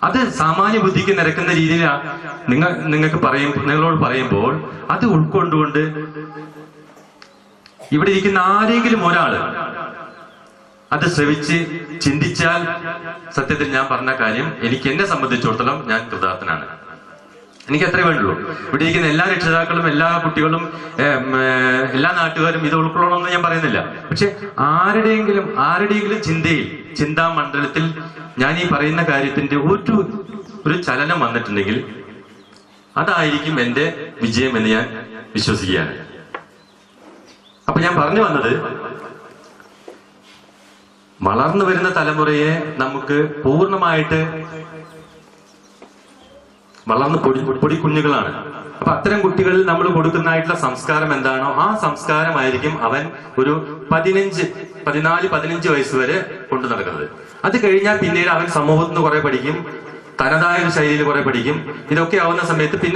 അത് സാമാന്യ ബുദ്ധിക്ക് നിരക്കുന്ന രീതിയിലാണ് നിങ്ങളോട് പറയുമ്പോൾ അത് ഉൾക്കൊണ്ടുകൊണ്ട് ഇവിടെ ഇരിക്കുന്ന ആരെങ്കിലും ഒരാള് അത് ശ്രവിച്ച് ചിന്തിച്ചാൽ സത്യത്തിൽ ഞാൻ പറഞ്ഞ കാര്യം എനിക്ക് എന്നെ സംബന്ധിച്ചിടത്തോളം ഞാൻ കൃതാർത്ഥനാണ്. എനിക്ക് അത്രേ വേണ്ടുള്ളൂ. ഇവിടെ ഇരിക്കുന്ന എല്ലാ രക്ഷിതാക്കളും, എല്ലാ കുട്ടികളും, എല്ലാ നാട്ടുകാരും ഇത് ഉൾക്കൊള്ളണമെന്ന് ഞാൻ പറയുന്നില്ല. പക്ഷെ ആരുടെയെങ്കിലും ചിന്താ മണ്ഡലത്തിൽ ഞാൻ ഈ പറയുന്ന കാര്യത്തിന്റെ ഒരു ചലനം വന്നിട്ടുണ്ടെങ്കിൽ അതായിരിക്കും എന്റെ വിജയം എന്ന് ഞാൻ വിശ്വസിക്കുകയാണ്. അപ്പൊ ഞാൻ പറഞ്ഞു വന്നത്, വളർന്നു വരുന്ന തലമുറയെ നമുക്ക് പൂർണ്ണമായിട്ട് വളർന്ന് പൊടി കുഞ്ഞുങ്ങളാണ്. അപ്പൊ അത്തരം കുട്ടികളിൽ നമ്മൾ കൊടുക്കുന്നതായിട്ടുള്ള സംസ്കാരം എന്താണോ ആ സംസ്കാരമായിരിക്കും അവൻ ഒരു 14-15 വയസ്സ് വരെ കൊണ്ടു നടക്കുന്നത്. അത് കഴിഞ്ഞാൽ പിന്നീട് അവൻ സമൂഹത്തിൽ നിന്ന് കുറെ പഠിക്കും, തനതായ ഒരു ശൈലിയിൽ കുറെ പഠിക്കും. ഇതൊക്കെ ആവുന്ന സമയത്ത് പിന്നെ